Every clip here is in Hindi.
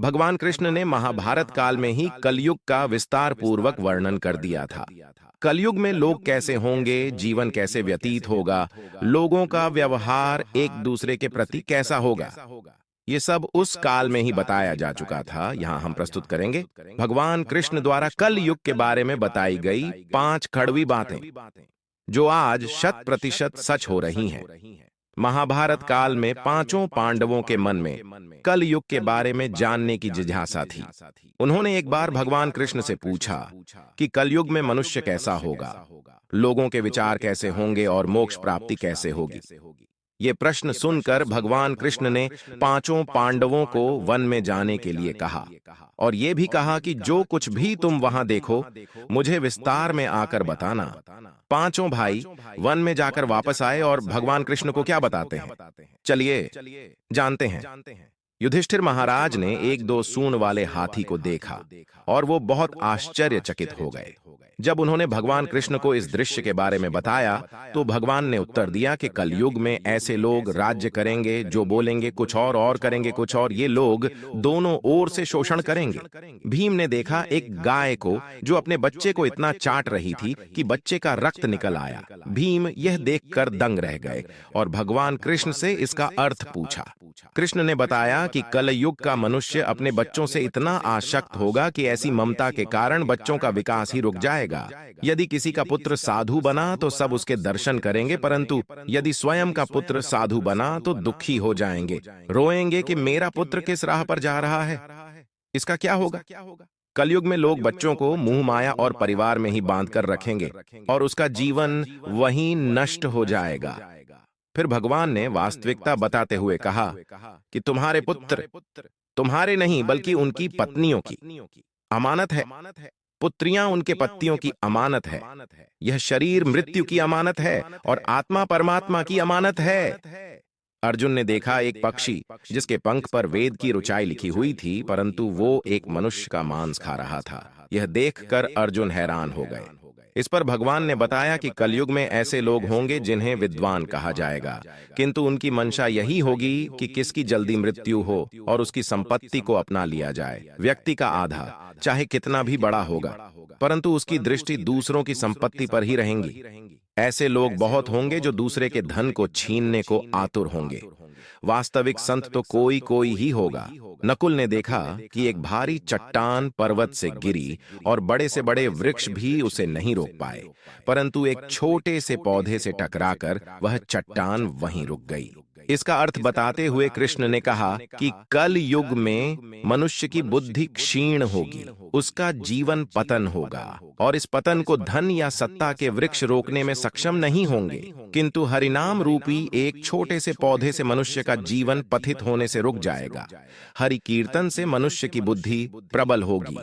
भगवान कृष्ण ने महाभारत काल में ही कलयुग का विस्तार पूर्वक वर्णन कर दिया था। कलयुग में लोग कैसे होंगे, जीवन कैसे व्यतीत होगा, लोगों का व्यवहार एक दूसरे के प्रति कैसा होगा, ये सब उस काल में ही बताया जा चुका था। यहाँ हम प्रस्तुत करेंगे भगवान कृष्ण द्वारा कल युग के बारे में बताई गई 5 कड़वी बातें, जो आज 100% सच हो रही हैं। महाभारत काल में पांचों पांडवों के मन में कल युग के बारे में जानने की जिज्ञासा थी। उन्होंने एक बार भगवान कृष्ण से पूछा कि कलयुग में मनुष्य कैसा होगा, लोगों के विचार कैसे होंगे और मोक्ष प्राप्ति कैसे होगी। ये प्रश्न सुनकर भगवान कृष्ण ने पांचों पांडवों को वन में जाने के लिए कहा और ये भी कहा कि जो कुछ भी तुम वहां देखो, मुझे विस्तार में आकर बताना। पांचों भाई वन में जाकर वापस आए और भगवान कृष्ण को क्या बताते हैं, चलिए जानते हैं। युधिष्ठिर महाराज ने एक दो सूंड वाले हाथी को देखा और वो बहुत आश्चर्यचकित हो गए। जब उन्होंने भगवान कृष्ण को इस दृश्य के बारे में बताया तो भगवान ने उत्तर दिया कि कलयुग में ऐसे लोग राज्य करेंगे जो बोलेंगे कुछ और करेंगे कुछ और। ये लोग दोनों ओर से शोषण करेंगे। भीम ने देखा एक गाय को जो अपने बच्चे को इतना चाट रही थी कि बच्चे का रक्त निकल आया। भीम यह देखकर दंग रह गए और भगवान कृष्ण से इसका अर्थ पूछा। कृष्ण ने बताया कि कलयुग का मनुष्य अपने बच्चों से इतना आसक्त होगा कि ऐसी ममता के कारण बच्चों का विकास ही रुक जाएगा। यदि किसी का पुत्र साधु बना तो सब उसके दर्शन करेंगे, परंतु यदि स्वयं का पुत्र साधु बना तो दुखी हो जाएंगे, रोएंगे कि मेरा पुत्र किस राह पर जा रहा है, इसका क्या होगा। कलयुग में लोग बच्चों को मुंह माया और परिवार में ही बांध कर रखेंगे और उसका जीवन वहीं नष्ट हो जाएगा। फिर भगवान ने वास्तविकता बताते हुए कहा कि तुम्हारे पुत्र तुम्हारे नहीं बल्कि उनकी पत्नियों की अमानत है। पुत्रियां उनके पतियों की अमानत है। यह शरीर मृत्यु की अमानत है और आत्मा परमात्मा की अमानत है। अर्जुन ने देखा एक पक्षी जिसके पंख पर वेद की ऋचाई लिखी हुई थी, परंतु वो एक मनुष्य का मांस खा रहा था। यह देखकर अर्जुन हैरान हो गए। इस पर भगवान ने बताया कि कलयुग में ऐसे लोग होंगे जिन्हें विद्वान कहा जाएगा, किंतु उनकी मंशा यही होगी कि किसकी जल्दी मृत्यु हो और उसकी संपत्ति को अपना लिया जाए। व्यक्ति का आधा चाहे कितना भी बड़ा होगा, परंतु उसकी दृष्टि दूसरों की संपत्ति पर ही रहेंगी। ऐसे लोग बहुत होंगे जो दूसरे के धन को छीनने को आतुर होंगे। वास्तविक संत तो कोई कोई ही होगा। नकुल ने देखा कि एक भारी चट्टान पर्वत से गिरी और बड़े से बड़े वृक्ष भी उसे नहीं रोक पाए, परंतु एक छोटे से पौधे से टकराकर वह चट्टान वहीं रुक गई। इसका अर्थ बताते हुए कृष्ण ने कहा कि कल युग में मनुष्य की बुद्धि क्षीण होगी, उसका जीवन पतन होगा और इस पतन को धन या सत्ता के वृक्ष रोकने में सक्षम नहीं होंगे, किंतु हरिनाम रूपी एक छोटे से पौधे से मनुष्य का जीवन पथित होने से रुक जाएगा। हरि कीर्तन से मनुष्य की बुद्धि प्रबल होगी।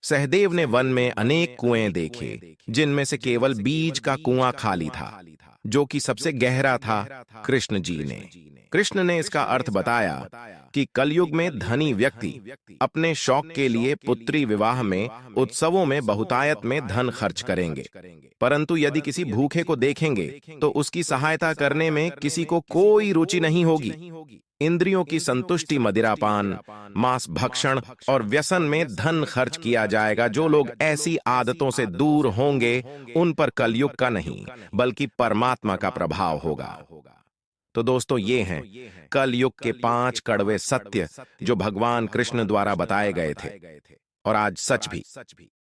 सहदेव ने वन में अनेक कुएं देखे, जिनमें से केवल बीज का कुआं खाली था, जो कि सबसे गहरा था कृष्ण ने इसका अर्थ बताया कि कलयुग में धनी व्यक्ति अपने शौक के लिए पुत्री विवाह में, उत्सवों में बहुतायत में धन खर्च करेंगे, परंतु यदि किसी भूखे को देखेंगे तो उसकी सहायता करने में किसी को कोई रुचि नहीं होगी। इंद्रियों की संतुष्टि मदिरापान, मांस भक्षण और व्यसन में धन खर्च किया जाएगा। जो लोग ऐसी आदतों से दूर होंगे उन पर कलयुग का नहीं बल्कि परमात्मा का प्रभाव होगा। तो दोस्तों, ये हैं कलयुग के 5 कड़वे सत्य जो भगवान कृष्ण द्वारा बताए गए थे और आज सच भी।